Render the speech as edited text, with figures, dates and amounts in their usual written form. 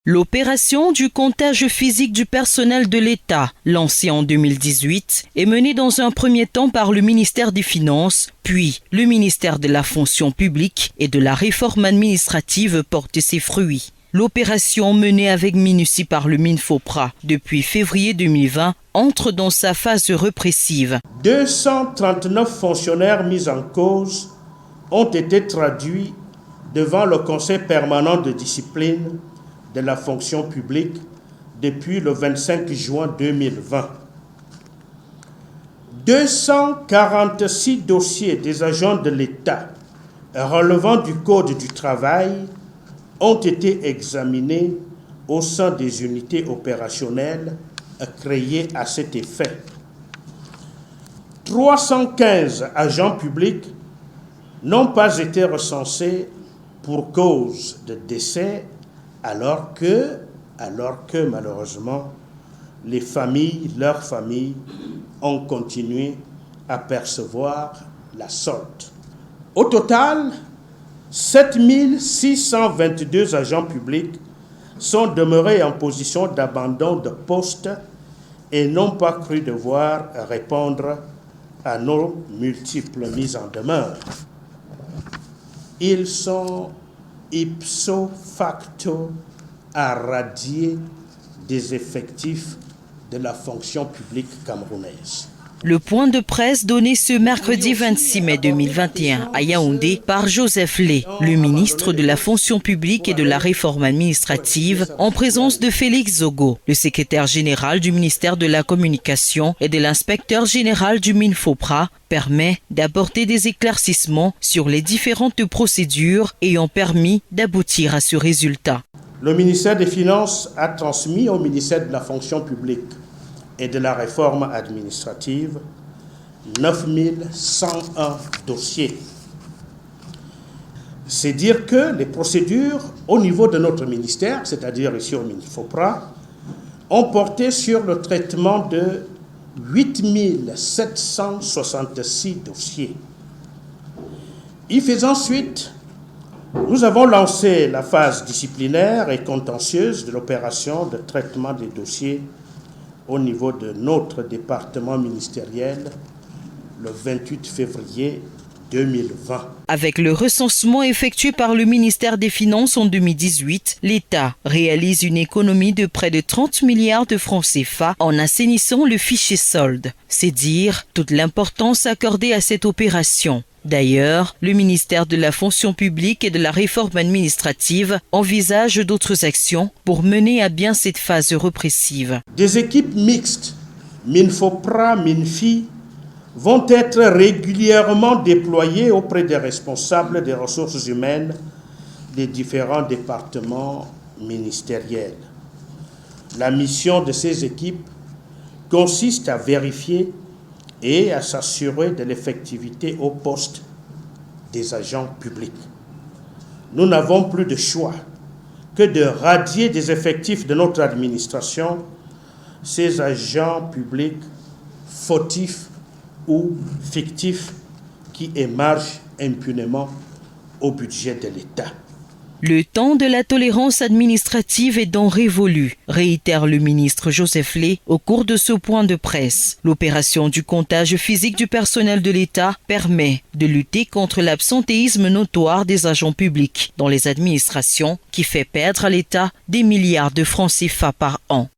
L'opération du comptage physique du personnel de l'État, lancée en 2018, est menée dans un premier temps par le ministère des Finances, puis le ministère de la Fonction publique et de la Réforme administrative porte ses fruits. L'opération menée avec minutie par le MINFOPRA depuis février 2020 entre dans sa phase répressive. 239 fonctionnaires mis en cause ont été traduits devant le Conseil permanent de discipline de la fonction publique depuis le 25 juin 2020. 246 dossiers des agents de l'État relevant du Code du travail ont été examinés au sein des unités opérationnelles créées à cet effet. 315 agents publics n'ont pas été recensés pour cause de décès alors que malheureusement, leurs familles ont continué à percevoir la solde. Au total, 7622 agents publics sont demeurés en position d'abandon de poste et n'ont pas cru devoir répondre à nos multiples mises en demeure. Ils sont ipso facto à radier des effectifs de la fonction publique camerounaise. Le point de presse donné ce mercredi 26 mai 2021 à Yaoundé par Joseph Lé, le ministre de la Fonction publique et de la Réforme administrative, en présence de Félix Zogo, le secrétaire général du ministère de la Communication et de l'inspecteur général du MINFOPRA, permet d'apporter des éclaircissements sur les différentes procédures ayant permis d'aboutir à ce résultat. Le ministère des Finances a transmis au ministère de la Fonction publique et de la Réforme administrative 9101 dossiers. C'est dire que les procédures au niveau de notre ministère, c'est-à-dire ici au MINFOPRA, ont porté sur le traitement de 8766 dossiers. Y faisant suite, nous avons lancé la phase disciplinaire et contentieuse de l'opération de traitement des dossiers au niveau de notre département ministériel le 28 février 2020. Avec le recensement effectué par le ministère des Finances en 2018, l'État réalise une économie de près de 30 milliards de francs CFA en assainissant le fichier solde. C'est dire toute l'importance accordée à cette opération. D'ailleurs, le ministère de la Fonction publique et de la Réforme administrative envisage d'autres actions pour mener à bien cette phase répressive. Des équipes mixtes, MINFOPRA, MINFI, vont être régulièrement déployées auprès des responsables des ressources humaines des différents départements ministériels. La mission de ces équipes consiste à vérifier et à s'assurer de l'effectivité au poste des agents publics. Nous n'avons plus de choix que de radier des effectifs de notre administration ces agents publics fautifs ou fictifs qui émargent impunément au budget de l'État. Le temps de la tolérance administrative est donc révolu, réitère le ministre Joseph Lé au cours de ce point de presse. L'opération du comptage physique du personnel de l'État permet de lutter contre l'absentéisme notoire des agents publics dans les administrations qui fait perdre à l'État des milliards de francs CFA par an.